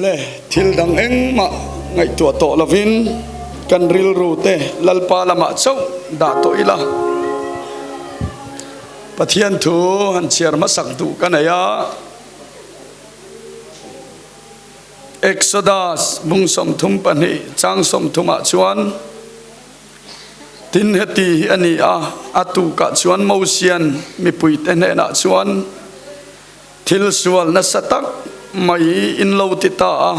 le thil dang eng ma ngai tua to lovin kan ril ru te lalpa lama chau da to ila pathian thu han chiar ma sak tu kanaya Exodus bung som thum pani chang som thuma chuan tin heti ani a atu ka chuan mosian mi pui te ne na chuan thil sual na satak mai in lo ti ta a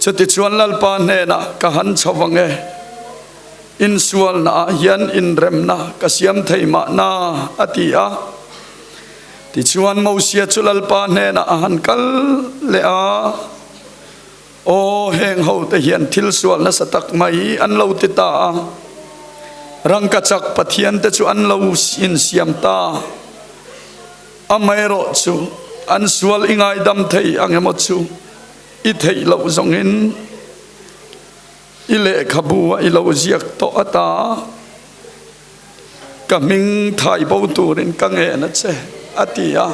chuti chuan lalpa ne na ka han chawange in sual na hian in rem na ka siam thei ma na ati a ti chuan mosia chu lalpa ne na han kal le a o heng ho te hian thil sual na satak mai an lo ti ta a rang ka chak pathian te chu an lo in siam ta amai ro chu an sual ingai dam thei angemo chu i thei lo zongin ile khabu i lo ziak to ata ka ming thai bo turin ka nge na che atia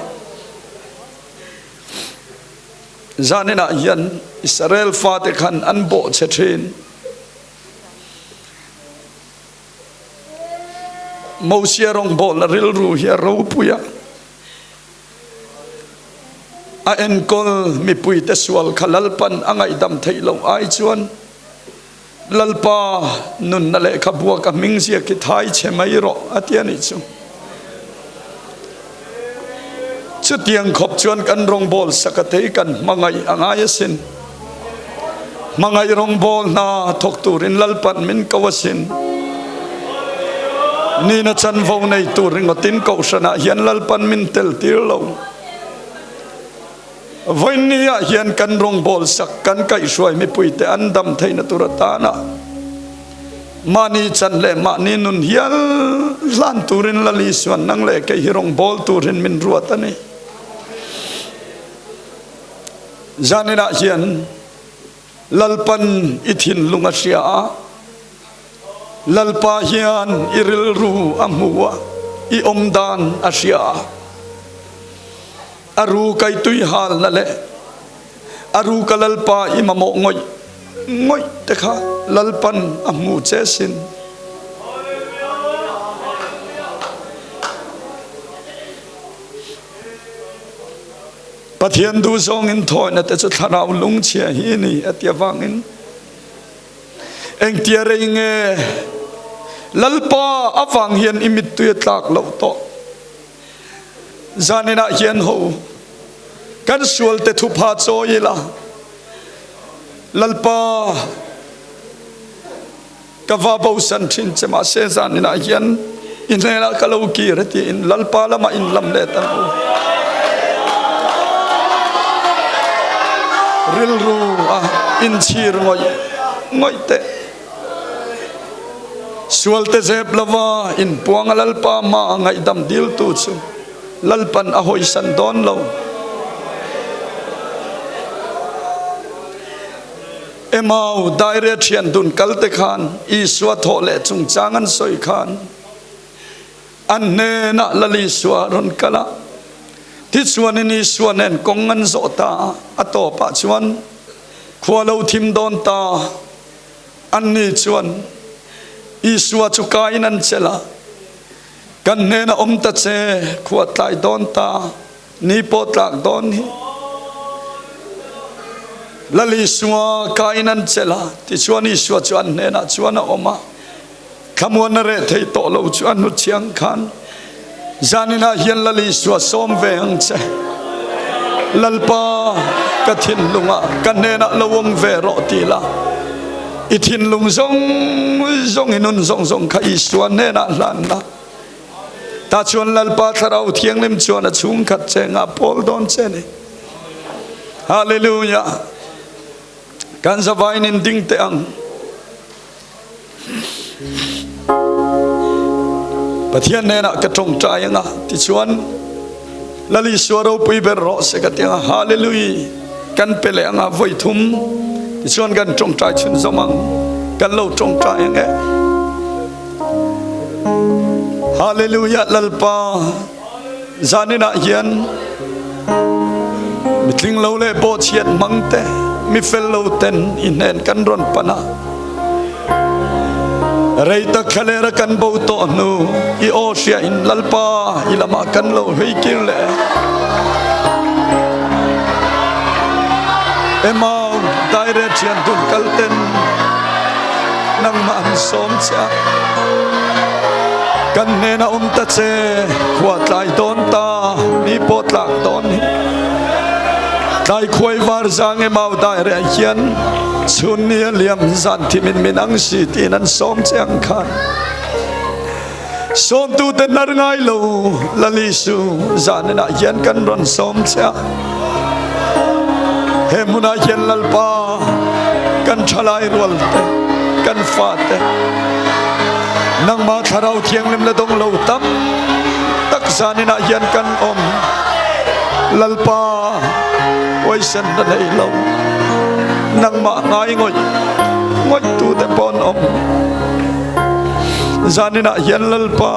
zanena yan Israel fa te khan an bo che thin Mosia rong bol ril ru hia ro puya a en kol mi pui te sual khalalpan angai dam thei lo ai chuan lalpa nun na le khabua ka mingsia ki thai che mai ro atiani chu tiang khop chuan kan rong bol sakatei kan mangai angai sin mangai rong bol na thok turin lalpan min kawasin ni na chan vo nei turin ngotin ko sana hian lalpan min tel tir lo voinia hian kan rong bol sak kan kai suai mi puite andam theina turatana mani chan le mani nun hial lan turin lali suan nang le ke hirong bol turin min ruatani janina hian lalpan ithin lunga sia lalpa hian iril ru amua I omdan asia aru kai tui hal na le aru kalalpa imamo ngoi ngoi te kha lalpan amu chesin pathian du song in thoi na te chu tharau lung chia hi ni atia wangin eng tia reinge lalpa awang hian imit tu tlak lo to zanina hian ho kan sual te thu pha choila lalpa kawa bo san thin chema se zanina hian in la kalau ki reti in lalpa lama in lam le tan ril ru in chir ngoi ngoi te sual te zep lava in puang lalpa ma ngai dam dil tu chu lalpan ahoy san don lo emau direction dun kalte khan I swa thole chung changan soi khan an ne na lali swa ron kala ti chuan ni swanen kongan zota ato pa chuan khwalo thim don ta an ni chuan I swa chu kainan chela kan ne na ta che khuat lai don ta ni pot lak don hi lali swa kainan chela ti chuan I swa chuan ne na chuan oma khamon re thei to lo chuan nu chiang khan zanina hian lali swa som ve ang che lalpa ka thin lunga kan ne na lowom ve ro ti la I thin lung zong zong inun zong zong kha I swa ne na lan na ta chuan lalpa Thlarau Thianghlim chuan a chung khat che nga pol don che ni hallelujah kan zawain in ding te ang pathian ne na ka tong trai nga ti chuan lali swaro pui ber ro se ka tia hallelujah kan pele anga voi thum ti chuan kan tong trai chhunzawm kan lo tong trai nge hallelujah lalpa zanina hian mi tling lo le bo chiat mang te mi fel lo ten in hen kan ron pana rei ta khalera kan bo to nu I osia in lalpa ilama kan lo hei kin le emau direction dun kalten nang man som cha kan ne na ta che khwat lai don ta mi pot lak don hi tai khoi war zang emau direction chun ni liam zan thi min ang si tin an som chang khan som tu te nar ngai lo lali su zan na hian kan ron som cha hemuna hian lalpa kan thalai rual te kan fa te nang ma Thlarau Thianghlim la dong lo tam tak zanina hian kan om lalpa oi san da nei lo nang ma ngai ngoi tu te pon om zanina hian lalpa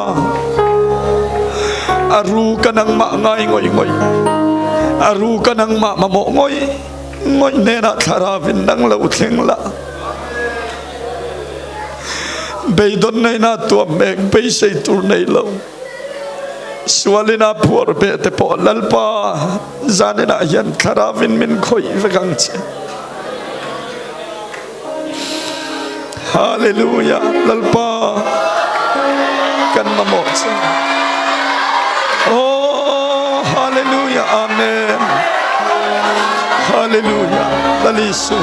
aru kanang ma ngai ngoi aru kanang ma mo ngoi ne na tharavin nang lo thleng la beidon nei na tua mek be sei tur nei lo swalina phur be te po lalpa zanina hian tharavin min khoi vegang che hallelujah lalpa kan mamo che oh hallelujah amen hallelujah lalisu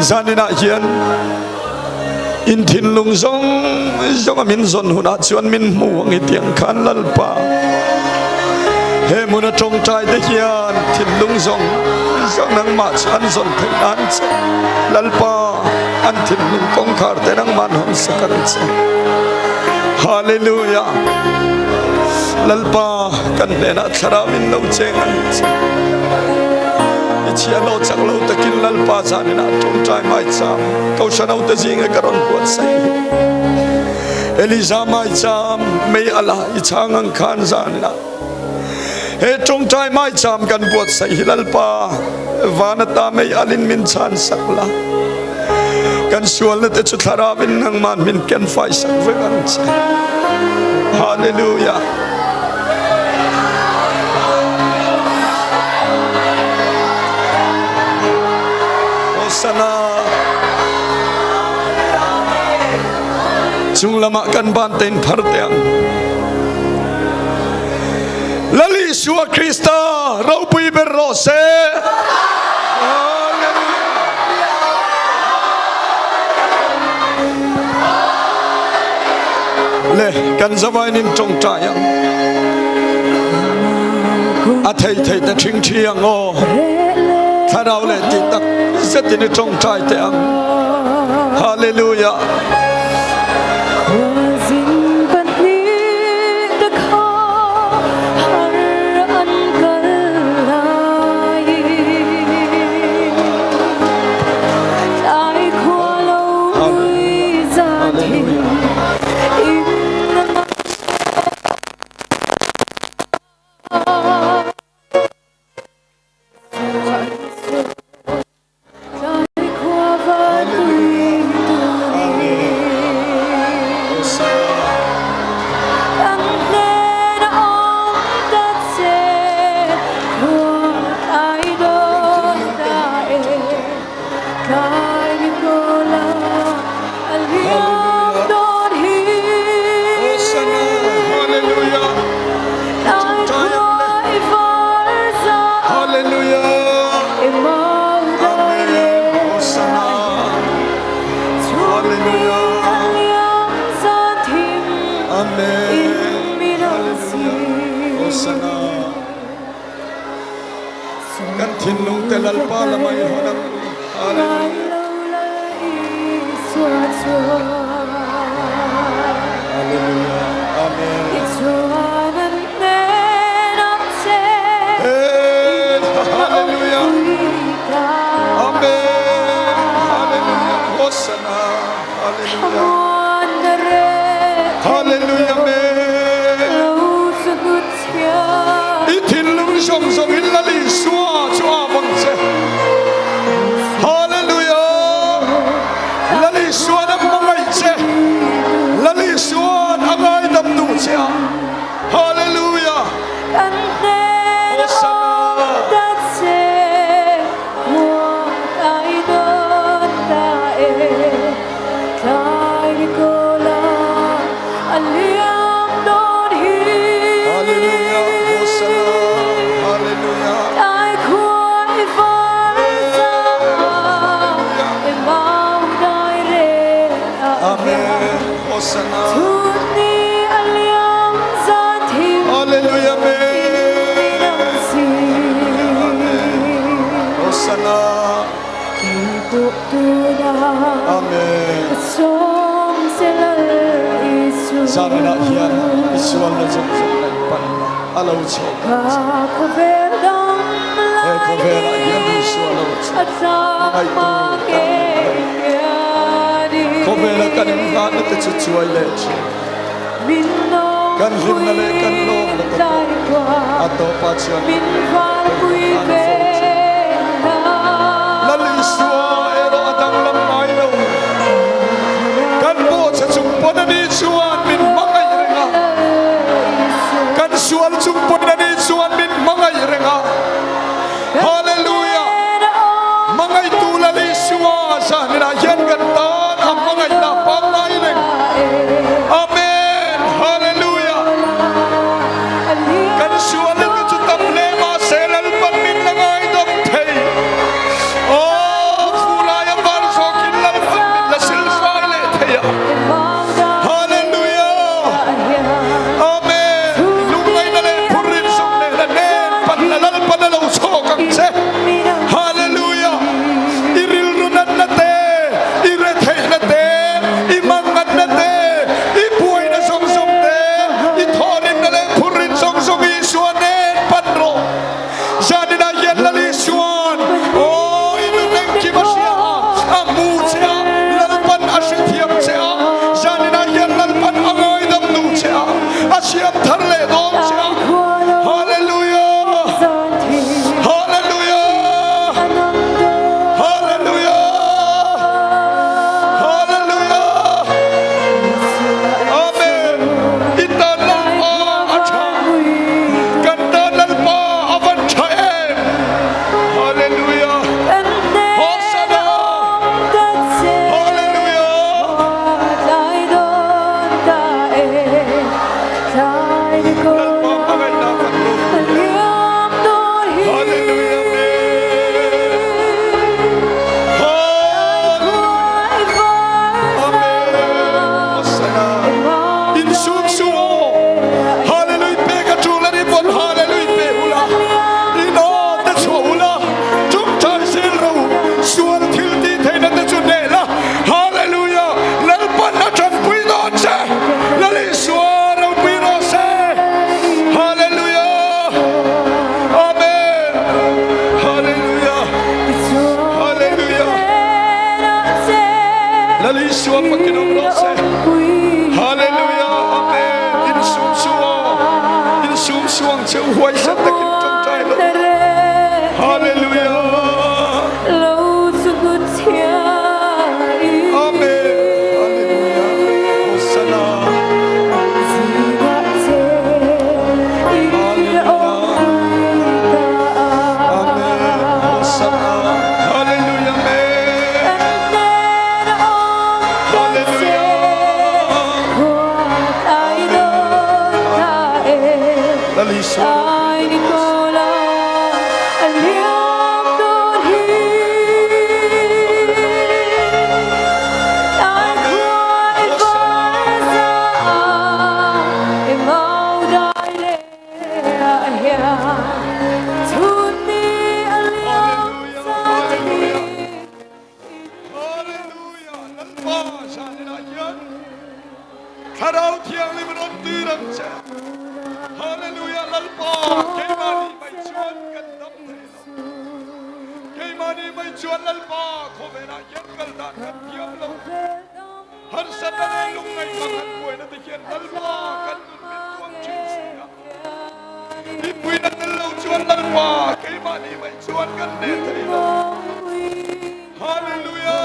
zanina hian in thin lung zong min zon huna chuan min muang I tiang khan lalpa he muna tawngtai te hian thin lung zong nang ma chan zon thei an che lalpa an thin lung kong khar te nang man hom sakar che hallelujah lalpa kan ne na Thlarauin lo cheng an che chia lo chak lo takin lalpa zanina tawngtai mai cham kau sanau te jing e karon buat sai Eliza mai cham mei ala I chang ang khan zanina he tawngtai mai cham kan buat sai lalpa vanata mei alin min chan sakla kan sual na te chu Thlarauin nang man min ken fai sak ve kan che hallelujah sana chung lama kan ban ten phar teang lali suwa Krista rau pui ber ro se le kan zawai nin tawngtai yang a thei ta thing thiang o Thlarau le ti tak setini tawngtai te ang hallelujah kan thin lung te lalpa lamai honam hallelujah amen hallelujah amen hallelujah hosanna hallelujah hallelujah amen ithin lung song song Amen. Hosanna. Hallelujah. Hosanna. Amen. Sana na hiyan isual na sa pan alaw siya. Kovera hiyan isual na siya. Ay to. Kovera kaning hana te chuchuay leche. Kan hlim na le kan lom na to. Ato pa siya. Laliswa ero atang lamay na. Kan po sa sumpo na ni suwan min mga irenga. Kan suwal sumpo na ni suwan min mga irenga. Hallelujah. Mga itulad ni suwa sa ninayan gantan ang mga ilapang na irenga. Amen. Hallelujah. Kan suwal na sa tablema selal pan min na nga idamtay. Oh, fulaya barso kinlal pan min la silswale taya. Hallelujah. Iril runan na te, iretay na te, imangan na te, ipuay na song-song te, itorin na le purin song-song isuanen panro. Jadi na yan lalisuan. Oh, inunang kimasya, amu siya, lalpan asyitiyam siya. Jadi na yan lalpan angay damnu siya, asyam tarle dom siya. Thlarau Thianghlim non tyrang cha. Hallelujah lalpa keimani mai chuan kan dam thei lo. Keimani mai chuan lalpa khovena yen kal dan kan thiam lo. Har satane lung ngai mangan buai na tikhian lalpa kan nun min tuang chin sia. Ipui na lo chuan lalpa keimani mai chuan kan ne thei lo. Hallelujah.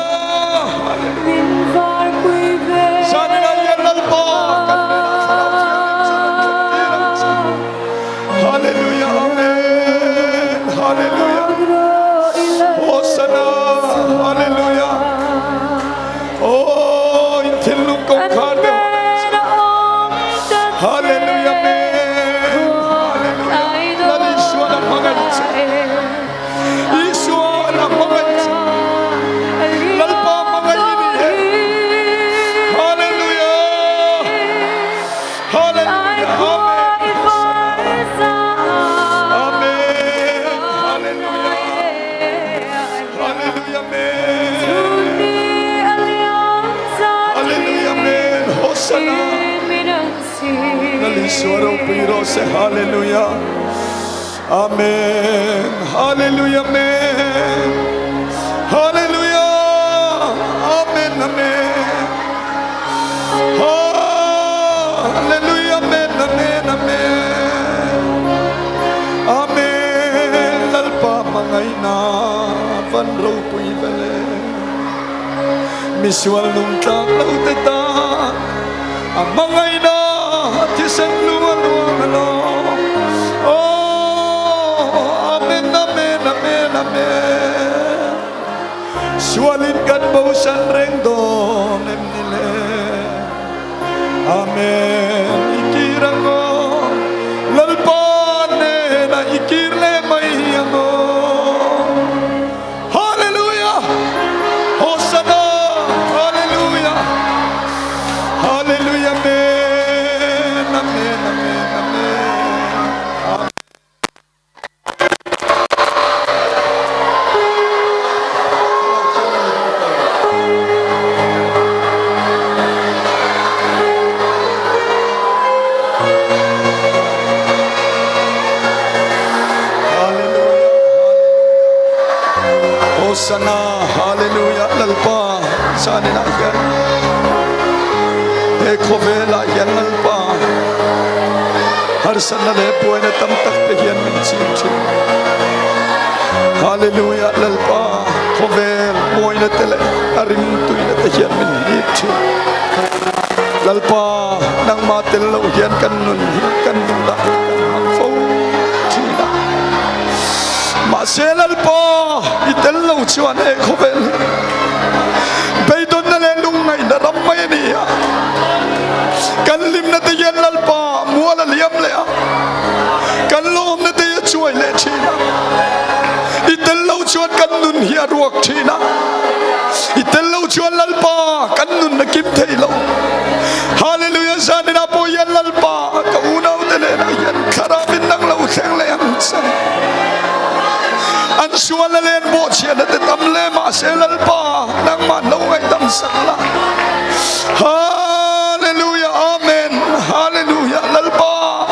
Hallelujah. Sanina yen lalpa kan ne na Thlarau Thianghlim sa nan tyrang cha. Hallelujah. Amen. Hallelujah. Hosanna. Hallelujah. Oh, in thilung kong khan de. Hallelujah. Amen. Hallelujah. Lali Yeshua na magan cha. Yeshua na magan cha. Lalpa magan ini hai. Swaro piro se hallelujah. Amen. Hallelujah. Amen. Hallelujah. Amen. Amen. Hallelujah. Amen. Amen. Amen. Amen. Lalpa mangay na vanro pui vele. Miswal nung takaw teta. Amangay na tisang luwal-luwal alo. Oh, amen, amen, amen, amen. Sualin kan bausan reng donem nile. Amen. Ikirang o lalpane na ikirle may amo. Hallelujah. Hosanna. Hallelujah. Hallelujah. Amen. Amen. Amen. Amen. Hosanna, hallelujah, lalpa, saan na yan? Ekovela yan lalpa. Harsan na lepo ay natamtak na yan min chim. Hallelujah, lalpa, kovel, moy na tele, arimtuy na ta yan min chim. Lalpa, nang matilaw yan kanun, kanun lang, kanun china. Maselal po itelaw chuan ekovel beidon na lelung ngay naramay niya kanlim na tayan lalpa muala liyam lea kanlom na tayan chuay le china itelaw chuan kanun hiya ruak china itelaw chuan lalpa kanun na kimtailaw. Hallelujah. Sana na po yan lalpa kaunaw tele na yan karabin ng lawsang leang sa an suala len bo sia na tetamle ma selal pa nang manaw ay tamsakla. Hallelujah. Amen. Hallelujah. Lalpa.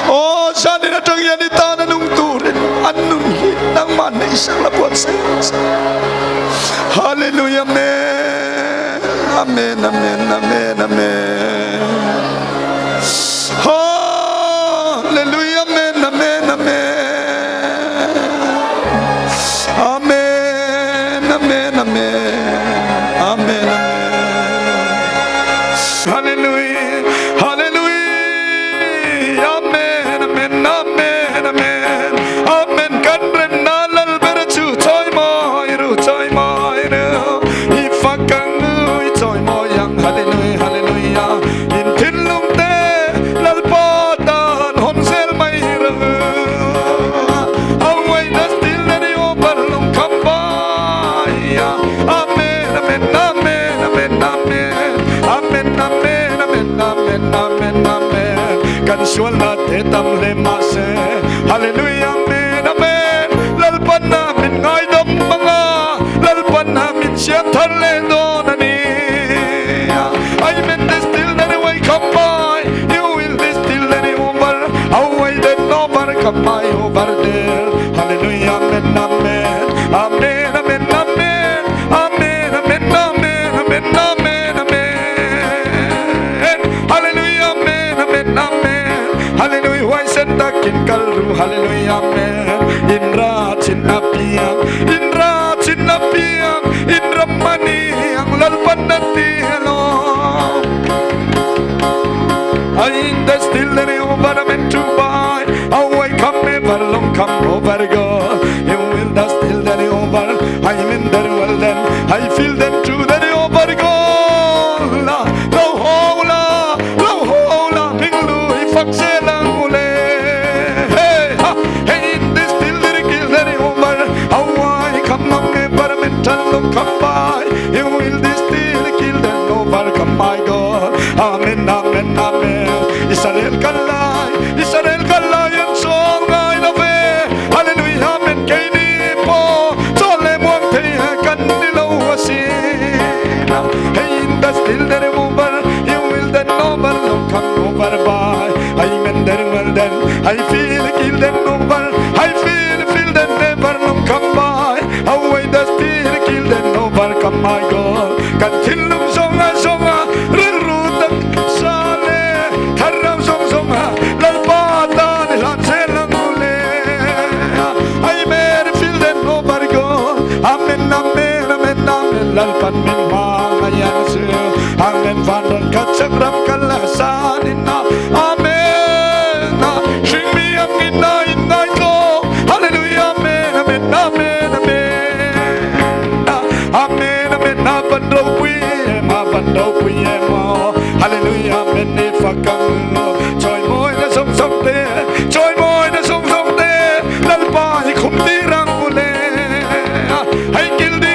Oh, sana na tang yan itana nung turin anun nang manay isang labuat sa Hallelujah. Amen. Amen. Amen. Amen. Amen. Hallelujah. Amen. Amen. Amen. Amen, amen, amen, amen, amen. Hallelujah, hallelujah, amen, amen, amen, amen, amen. Kanrem nalal berechu toy moiru, ifakang toy moyang. Hallelujah, hallelujah. Intilum te lalpatan honsel mayru. Away na still na di obalong kambay. Amen, amen, amen, amen, amen, amen, amen, amen, amen, amen, amen. Kansual na tetam lemase. Hallelujah, amen, amen. Lalpan namin ngay dam mga lalpan namin siya talendo na ni. Amen, this still na di way kambay. You will this still na di over. Away then over kambay over there. Hallelujah, amen, amen, amen, amen, amen, amen, amen, amen, amen, amen, amen. Hallelujah, amen, amen, amen. Hallelujah, why send the king kalru? Hallelujah, amen. Indra chinapiyang, indra chinapiyang, indra mani ang lalpan nati hello. I in the still the over meant to buy. Away come ever long come over God. You will the still the over. I'm in the well then. I feel them to the over God. Lo hola, minglu ifakselang ule. Hey ha, hey in the still the kill the over. Away come long ever mental long come by. You will the still kill the over come my God. Amen, amen, amen. Israel kalay ang song ay nabe. Hallelujah, amen. Kay di po tole mo ang tiyakan nilaw wasin. Hey, in the still the remover, you will then over, come over by. overcome my God. Kan thilum songa songa rirutak sale tharau song songa lalpata nilan selangule. I may feel them over God. Amen amen amen amen lalpan min mangayan se. Amen vandan katsabram kalasanina. Amen. Sing me up in night go. Hallelujah amen amen amen amen. Amen amen amen do we mo. Hallelujah amen ni fakang. Joy moi na song song te. Joy moi na song song te. Lalpa hi khum tirang ule. I kill the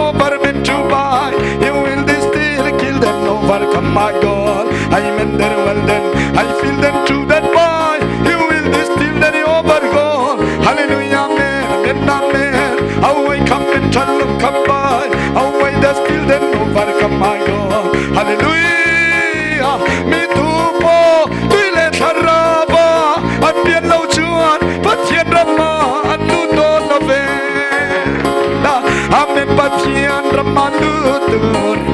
over men to buy. You will still kill them overcome my God. I mean them well then. I feel them to that boy. You will still that over God. Hallelujah amen amen amen. Away come and tell them come by. Away the still them overcome my God. Hallelujah. Me too po. Tuile tharaba. At bien lau chuan. Patien rama. At luto love. Amen patien rama luto.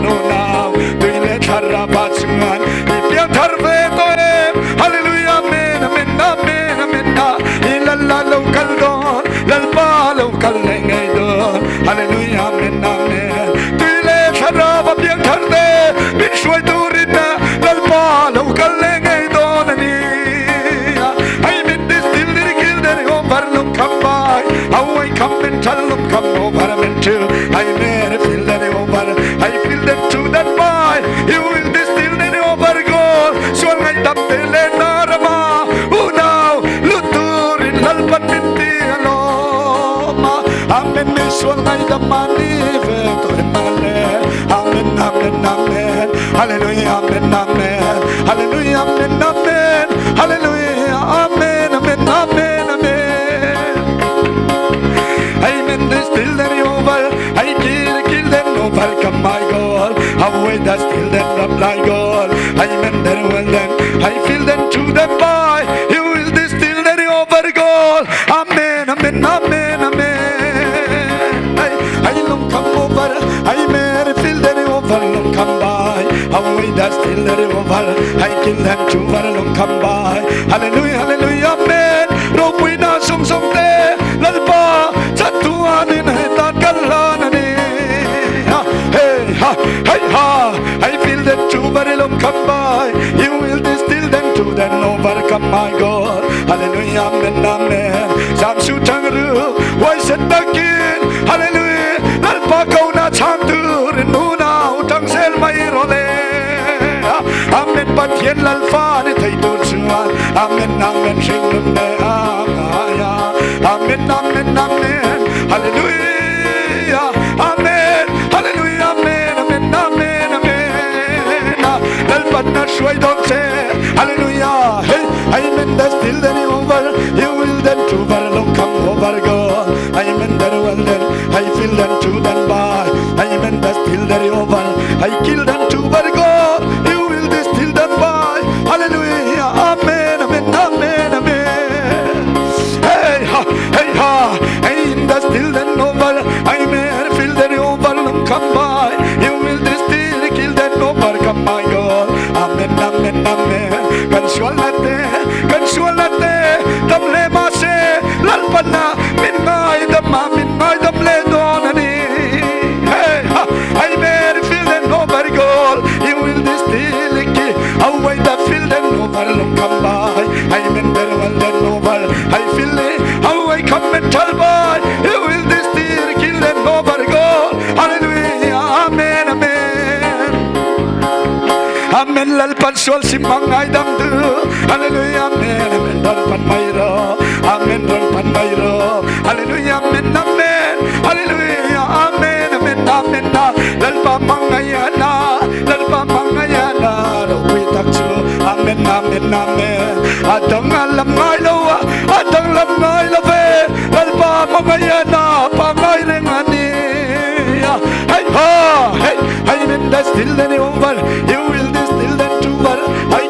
No now. Tuile tharaba chuan. Ipian tharve to em. Hallelujah amen amen amen amen. Ilala lau kaldon. Lalpa lau kalengay don. Hallelujah amen amen. Tuile tharaba pian tharde. Bin shuay turin na. Lalpa lau kalengay don. I mean this still did kill that overlook come by. Away come and tell them come over and too. I may feel that over. I feel them too that by. You will be still that over go. So I tap the lenarama. Oh now, lutur in lalpan minti aloma. Amen me so I the money veto emale. Amen amen amen. Hallelujah amen amen. Hallelujah amen amen. Hallelujah amen amen amen amen. Amen this still that over. I kill them overcome my God. Away that still them up like God. Amen then well then. I feel them to them by. You will this still that over God. Amen amen amen amen. I long come over. I may feel that over long come by. Away that still that over. I kill them to over long come by. Hallelujah hallelujah amen. Robina song song te. Lalpa chatuan in hetat kalanani. Hey ha hey ha. I feel that too very long come by. You will distill them to then overcome my God. Hallelujah amen amen. Samsu tangru. Why set the king? Hallelujah. Lalpa kau na chantur nuna utang sel mai role. Amen patien lalfa ni thai tur chuan. Amen amen shinglum ne amaya. Amen amen amen. Hallelujah. Amen. Hallelujah amen amen amen amen. Lalpan na shuai dong se. Hallelujah. Hey, amen that's still then over. You will then to over long come over God. Amen that well then. I feel them to then by. Amen that's still then over. I kill them to over God. You will this still then by. Hallelujah. Amen amen amen amen. Hey ha hey ha. Amen that's still then over. Amen feel them over long come by. You will this still kill them over come my God. Amen amen amen. Consolate, damle mase, lalpana, minay damle donani. Hey, I may feel them over God. You will distill away the feel them over long come by. I mean very well then over. I feel it away come and tell by. You will distill kill them over God. Hallelujah, amen amen. Amen lalpan sol simang ay damdu. Hallelujah amen amen lalpan mayro. Amen lalpan mayro. Hallelujah amen amen. Hallelujah amen amen amen. Lalpa mangayana. Lalpa mangayana. Rawi taksu. Amen amen amen. Adang alam ngay lawa. Adang alam ngay lave. Lalpa mangayana. Pangay rengani. Hey ha hey. Amen that's still any over. You will distill them to over. I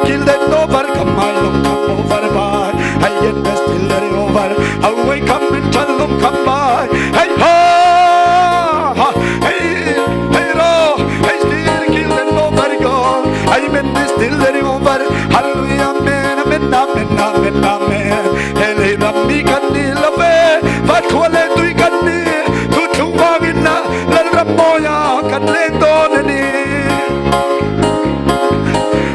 kill them over. Come my long come over by. I get the still any over. Away come and tell them come by. Hey ha hey, hey, ro, hey, still killing over God. Amen, this still letting over. Hallelujah, amen, amen, amen, amen, amen. Hey, Rambi Kanila, but Kuala Tuikani, Tutuagina, Laramoya, Kanlendonani.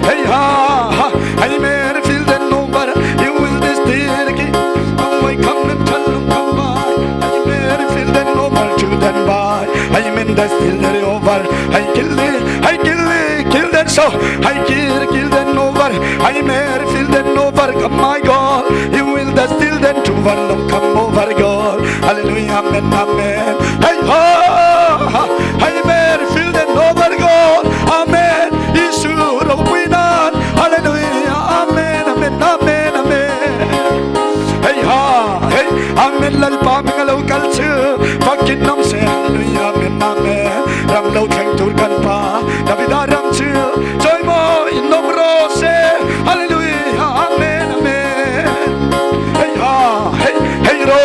Hey, ha, I may feel that nobody, you will this still. Oh, I come and tell them, come by. I may feel that nobody to them by. I mean, that's still letting over. I kill that so. I kill that over. I may feel that over. Come, my God, you will that still that to overlook. Come over, God. Hallelujah, amen, amen. Hey, ha, I may feel that over, God. Amen. Yeshua, Rabbina. Hallelujah, amen, amen, amen, amen. Hey, ha, hey, amen, lalpaming alaw kalsu. Pakinam se, hallelujah, amen, amen. Ram law thang turkan pa. Davidaram chu. Joy mo, inom rose. Hallelujah, amen, amen. Hey, ha, hey, ro,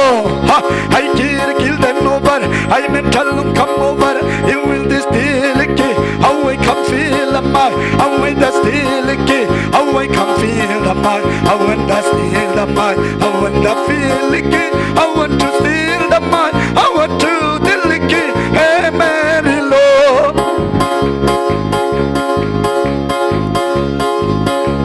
ha, I kill them over. I mean, tell them come over. You will this delicate. How I come feel a my. How I that's delicate. How I come feel a my. I want to steal the my. I want to feel it. I want to steal the my. I want to delicate. Hey, Mary Lord.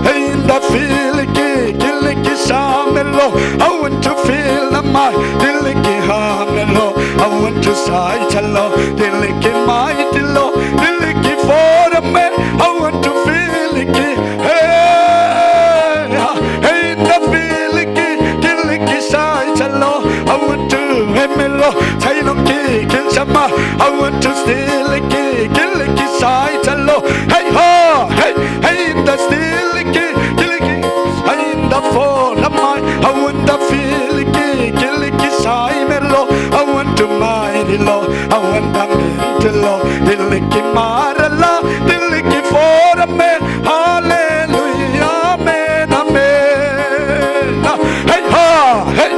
Hey, in the feel it. Kill it, Samelo. I want to feel the my. Delicate Hamelo. I want to say hello. Delicate my dillo. Delicate for a man. I want to feel it. Hey, hey, the feel it. Delicate say hello. I want to Emelo. Taylor kill some. I want to steal it. Delicate say hello. Hey, ha, hey, the steal it. Delicate. I in the fall of my. I want the feel it. Delicate say melo. I want to mighty law, I want the mental law, Diliki Marala, Diliki for a man, hallelujah, amen, amen. Hey, ha, hey,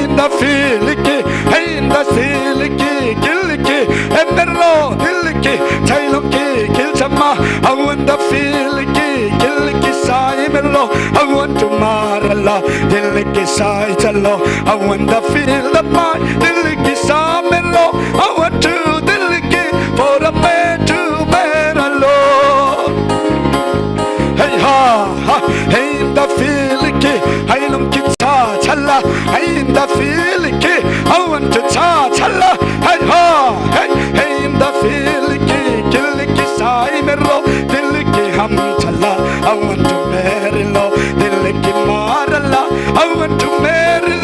in the filiki, hey, in the siliki, Giliki, and the law, Diliki, Tailoki, Kilchama, I want the filiki, Giliki, Saimelo, I want to Marala, Diliki, Saitalo, I want the feel of my Diliki, Samelo, I want to Diliki, for a man to man alone. Hey, ha, hey, in the filiki, I don't get chala, hey, in the filiki, I want to chala, hey, ha, hey, in the filiki, Giliki, Saimelo, Diliki, Ham chala, I want to marry law, Diliki Marala, I want to marry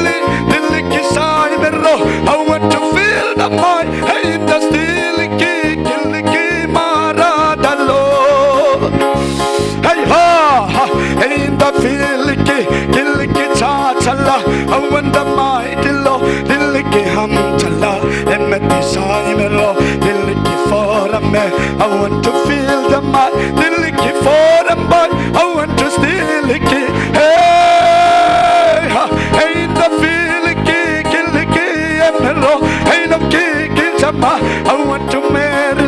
Diliki Saimelo, I want to feel the mind, hey, in the stiliki, Giliki Maradalo. Hey, ha, hey, in the filiki, Giliki Chala, I want the mighty law, Diliki Ham chala, Emeti Saimelo, Diliki for a man, I want to feel the mind, Diliki for a man, I want to steal it, hey, hey, in the filiki, Giliki, Emelo, hey, no kiki, Chama, I want to marry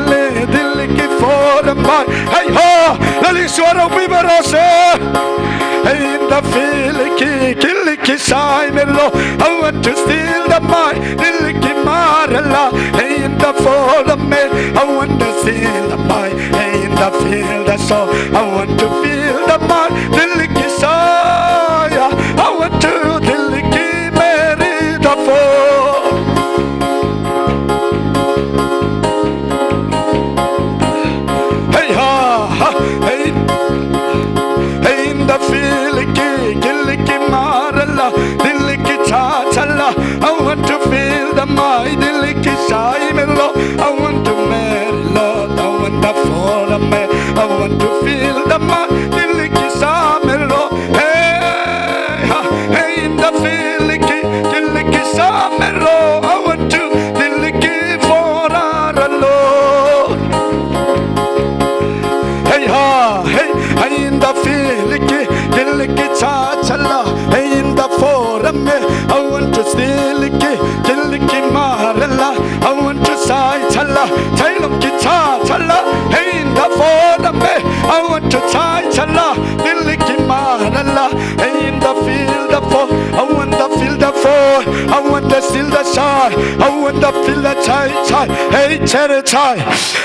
Diliki for a man, hey, ha, Laliswara Bibarose. Hey, in the filiki, Giliki, Saimelo, I want to steal the mind, Diliki Marala, hey, in the fall of me, I want to steal the mind, hey, in the field of soul, I want to feel the mind, Diliki Saya, I want to Diliki marry the fall. Hey, ha, hey, hey, in the filiki, Giliki Marala, Diliki Chala, I want to feel the mind, Diliki Saimelo, I want to marry Lord, I want the fall of me, I want to feel the mind, Diliki Samelo, hey, hey, in the filiki, Giliki Samelo, I want to Diliki for our Lord. Hey, ha, hey, in the filiki, Giliki Chala, hey, in the forum, I want to steal it, Giliki Marala, feel the chai. I wanna feel the chai chai. Hey chai chai.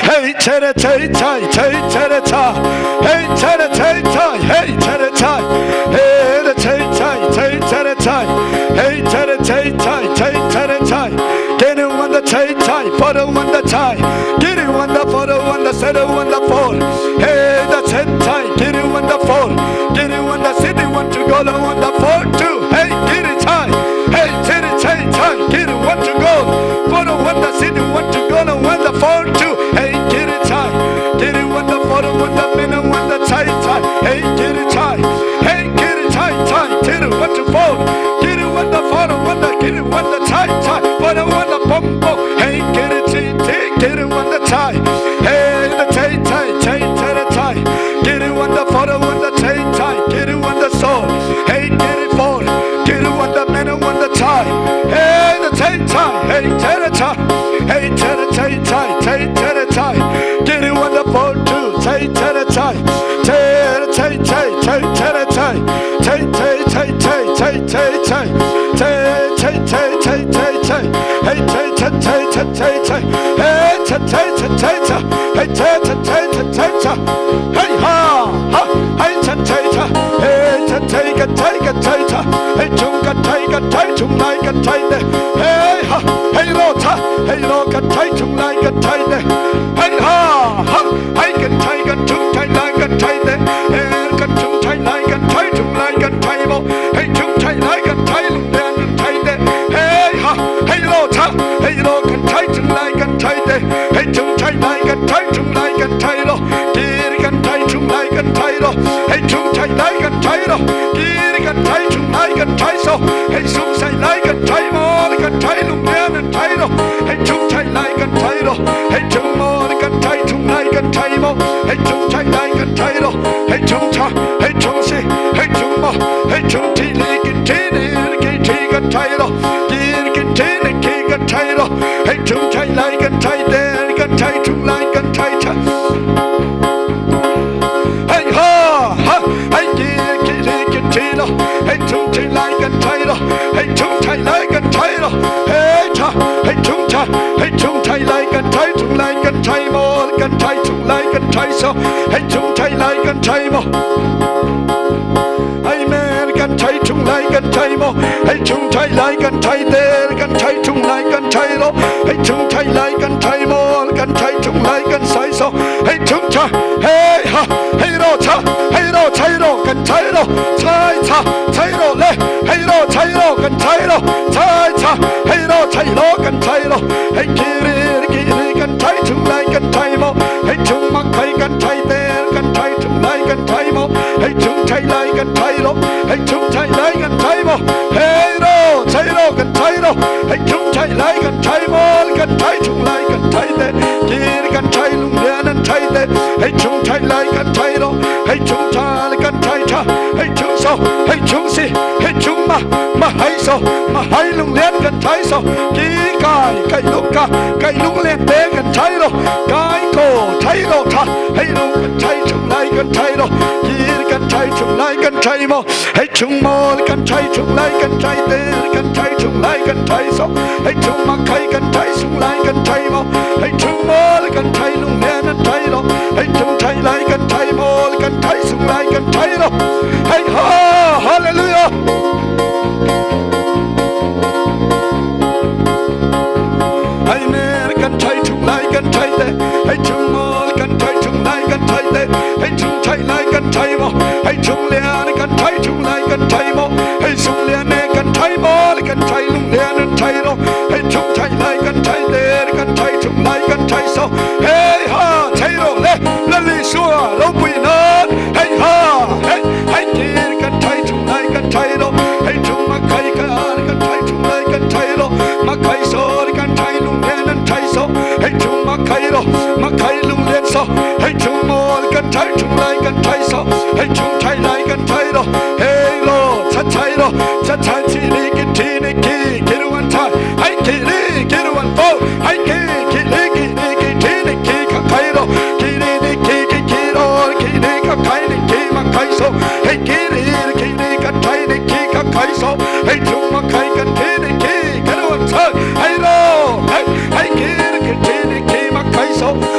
Hey chai chai chai chai chai chai. Hey chai chai chai. Hey chai chai. Hey the chai chai chai chai chai. Hey chai chai chai chai chai chai. Get it on the chai chai. Photo on the chai. Get it on the photo on the settle on the phone. Hey the chai chai. Get it on the phone. Get it on the city. Want to go on the phone too. Hey get it chai. Hey chai chai chai. Get it want to go. Photo on the city. Want to go on the phone too. Hey get it chai. Get it on the photo on the minute on the chai chai. Hey get it chai. Hey get it chai chai. Get it want to phone. Get it on the photo on the get it on the chai chai. Photo on the bumbo. Hey get it chai. Get it on the chai. Hey the chai chai chai chai chai. Get it on the photo on the chai chai. Get it on the soul. Hey get it phone. Get it on the minute on the chai. Hey the chai chai. Hey chai chai. Hey chai chai chai chai chai chai. Get it on the phone too. Chai chai chai. Chai chai chai chai chai chai. Chai chai chai chai chai chai chai. Chai chai chai chai chai chai. Hey chai chai chai chai chai chai. Hey chai chai chai chai chai. Hey chai chai chai chai chai chai. Hey ha ha. Hey chai chai chai. Hey chai chai ga chai ga chai chai. Hey chung ga chai ga chai chung lai ga chai de. Hey ha. Hey ro cha. Hey ro ga chai chung lai ga chai de. Hey ha ha. Hey ga chai ga chung chai lai ga chai de. Hey ga chung chai lai ga chai chung lai ga chai mo. Hey chung chai lai ga chai lung lian ga chai de. Hey ha. Hey ro cha. Hey ro ga chai chung lai ga chai de. Hey chung chai lai ga chai chung lai ga chai lo. Kiri ga chai chung lai ga chai lo. Hey chung chai lai ga chai lo. Kiri ga chai chung lai ga chai so. Hey chung chai lai ga chai mo ga chai lung lian ga chai lo. Hey chung chai lai ga chai lo. Hey chung mo ga chai chung lai ga chai mo. Hey chung chai lai ga chai lo. Hey chung cha. Hey chung si. Hey chung mo. Hey chung ti li ki ti ga chai lo. Kiri ki ti ni ki ga chai lo. Hey chung chai lai ga chai de ga chai chung lai ga chai cha. Hey ha ha. Hey ki li ki ti lo. Hey chung chai lai ga chai lo. Hey chung chai lai ga chai lo. Hey cha. Hey chung cha. Hey chung chai lai ga chai chung lai ga chai mo ga chai chung lai ga chai so. Hey chung chai lai ga chai mo. Hey man ga chai chung lai ga chai mo. Hey chung chai lai ga chai de ga chai chung lai ga chai lo. Hey chung chai lai ga chai mo ga chai chung lai ga sai so. Hey chung cha. Hey ha. Hey ro cha. Hey ro chai ro ga chai lo. Chai cha. Chai ro le. Hey ro chai ro ga chai lo. Chai cha. Hey ro chai lo ga chai lo. Hey kiri ga chai chung lai ga chai mo. Hey chung ma kai ga chai de ga chai chung lai ga chai mo. Hey chung chai lai ga chai lo. Hey chung chai lai ga chai mo. Hey ro chai ro ga chai lo. Hey chung chai lai ga chai mo ga chai chung lai ga chai de. Kiri ga chai lung lian ga chai de. Hey chung chai lai ga chai lo. Hey chung cha ga chai cha. Hey chung so. Hey chung si. Hey chung ma hai so. Ma hai lung lian ga chai so. Ki kai lung ka. Kai lung lian de ga chai lo. Kai ko chai lo cha. Hey lung ga chai chung lai ga chai lo. Kiri ga chai chung lai ga chai mo. Hey chung mo ga chai chung lai ga chai de ga chai chung lai ga chai so. Hey chung ma kai ga chai chung lai ga chai mo. Hey chung mo ga chai lung lian ga chai lo. Hey chung chai lai ga chai mo ga chai chung lai ga chai lo. Hey ha hallelujah. Hey man ga chai chung lai ga chai de. Hey chung mo ga chai chung lai ga chai de. Hey chung chai lai ga chai mo. Hey chung lian ga chai chung lai ga chai mo. Hey chung lian ga chai mo ga chai lung lian ga chai lo. Hey chung chai lai ga chai de ga chai chung lai ga chai so. Hey ha chai lo le la li shua lo bui na. Hey ha hey hey ki ga chai chung lai ga chai lo. Hey chung ma kai ga chai chung lai ga chai lo. Ma kai so ga chai lung lian ga chai so. Hey chung ma kai lo ma kai lung lian so. Hey chung mo ga chai chung lai ga chai so. Hey chung chai lai ga chai lo. Hey lo cha chai lo cha chai chi li ki ti ni ki ki ru an chai. Hey ki li ki ru an fo. Hey ki li ki ti ni ki ka kai lo. Ki li ni ki lo ki ni ka kai ni ki ma kai so. Hey ki li ka chai ni ki ka kai so. Hey chung ma kai ka ti ni ki ki ru an chai.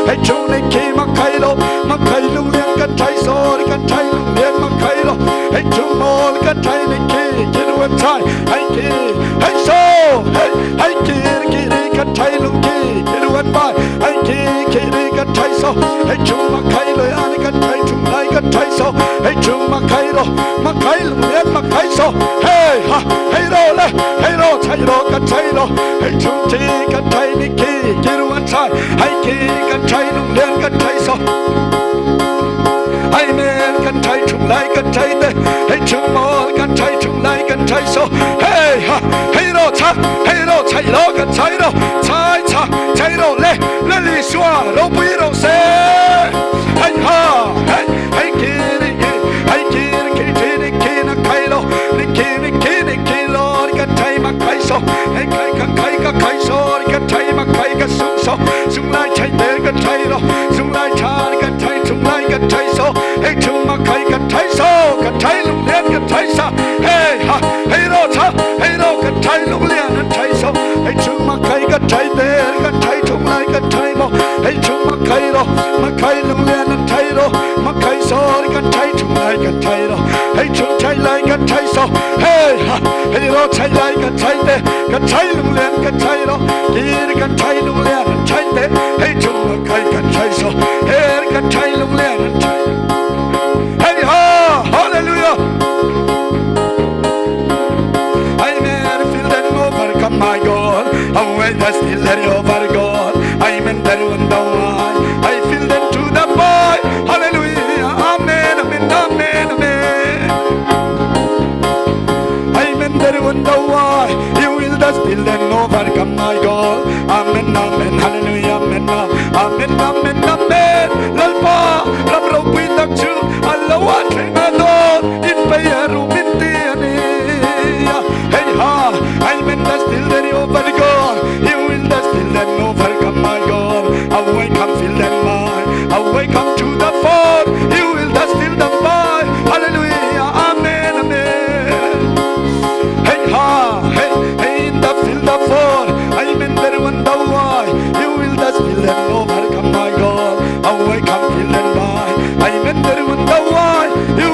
Hey chung ni ki ma khai lung lian kan chai so kan chai lung lian ma khai lo hey chung mol kan chai ni ki ruan chai hey ki hey so hey ki kan chai lung ki ruan bai hey ki kan chai so hey chung ma khai lo ani kan chai chung lai kan chai so hey chung ma khai lung lian ma khai so hey ha hey lo chai lo kan chai lo hey chung chi kan chai ni ki ruan chai hey ki kan chai lung lian kan chai so ai men kan chai chung lai kan chai te hey chung mol kan chai chung lai kan chai so hey ha hey lo chai lo kan chai lo chai lo le li shua lo bui lo se hey ha hey ki na kai lo ni ki lo kan chai ma kai so hey kai so kan chai ma kai ka sung lai chai te kan chai lo sung lai cha kan chai chung lai kan chai so hey chung ma kai kan chai so kan chai lung lian kan chai sa hey ha hey lo kan chai lung lian kan chai so hey chung ma kai kan chai te kan chai chung lai kan chai mo hey chung ma kai lung lian kan chai lo ma kai so kan chai chung lai kan chai lo hey chung chai lai kan chai so hey ha hey lo chai lai kan chai te kan chai lung lian kan chai lo ki kan chai lung lian kan chai te hey chung ma kai kan chai so hey kan chai lung lian kan chai hey ha hallelujah I may feel that overcome my God away the still that over God I mean that one down I feel that to the boy hallelujah amen I mean that one down you will the still that overcome my God amen hallelujah amen lalpa rabro pitak chu Allah Lord in payaru minti ani hey ha I mean the still that over God you will the still that overcome my God away come feel that mind away come to the fore you will the still the boy hallelujah amen hey ha hey in the field the fore I mean there one the why you will the still that overcome my God away come feel that mind I mean there one the why you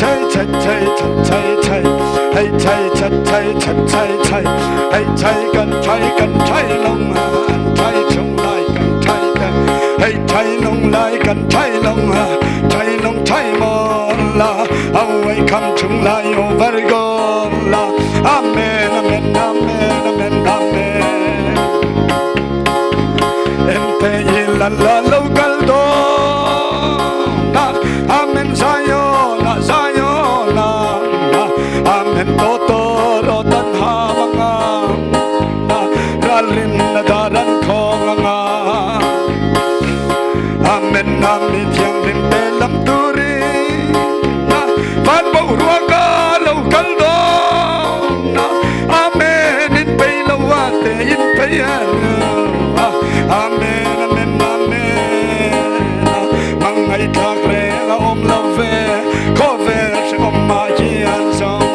chai chai chai chai chai hey chai chai chai chai chai chai hey chai kan chai long chai chung lai kan chai kan hey chai long lai kan chai long chai mon la away come chung lai over go la amen amen amen amen amen ente la la local do na amen sayona sayona na amen toto rotan hamanga na ralin na daran khonga amen nami thianghlim te lam turi na van bo ruaka local do na amen in pe lawate in pe amen amen amen mangai thakre la om love ko ver se om ma hian song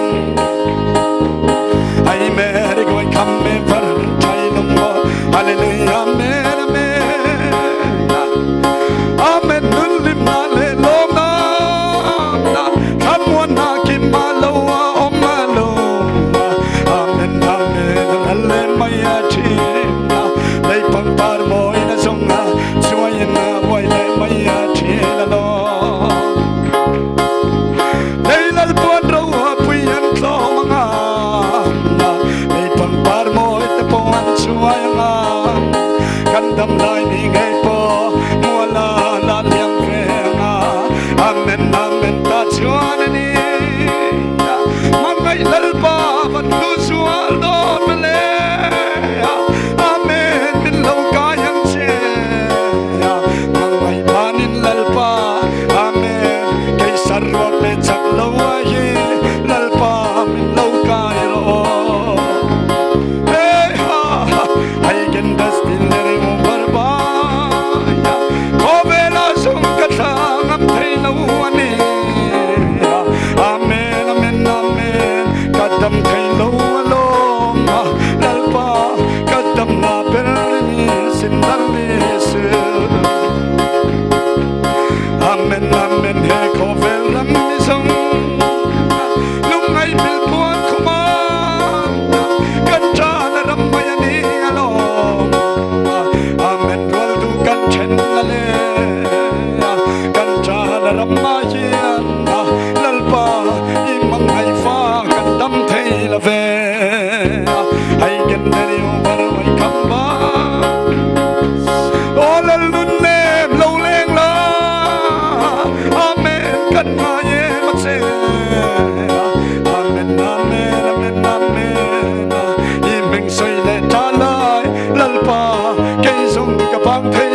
ai mer go kam me var chai long mo hallelujah amen amen amen nun lim na le lom na someone na kim ma lo om ma lo amen amen alle maya chi lay pang par mo ina song na suai na wai le maya chi la lo lay lal puan ro pui an so manga lay pang par mo te puan suai nga kan dam lai ni ngai po muala la liang fe nga amen amen ta chuan ni mangai lal pa van lu sual do mele amen min lo kayang che mangai panin lal pa amen kay sarwa pe chak lo hi lal pa min lo kay ro hey ha ai gen das din le mo barba ko vela sung ka thang am thei lo ani amen amen amen kadam thei lo lo lal pa kadam na per ni sin dal ni se amen amen he ko vel ram mi song lung ai bil puan kuman kan cha na ram mai ni alo amen rol du kan chen la le kan cha na ram ma hian lal pa i mang ai fa kan dam thei la ve ai gen ne over mai kam ba olal nun nem lo leng la amen kan ma ye ma se amen amen amen amen i meng soi le ta lai lal pa ke sung ka pang the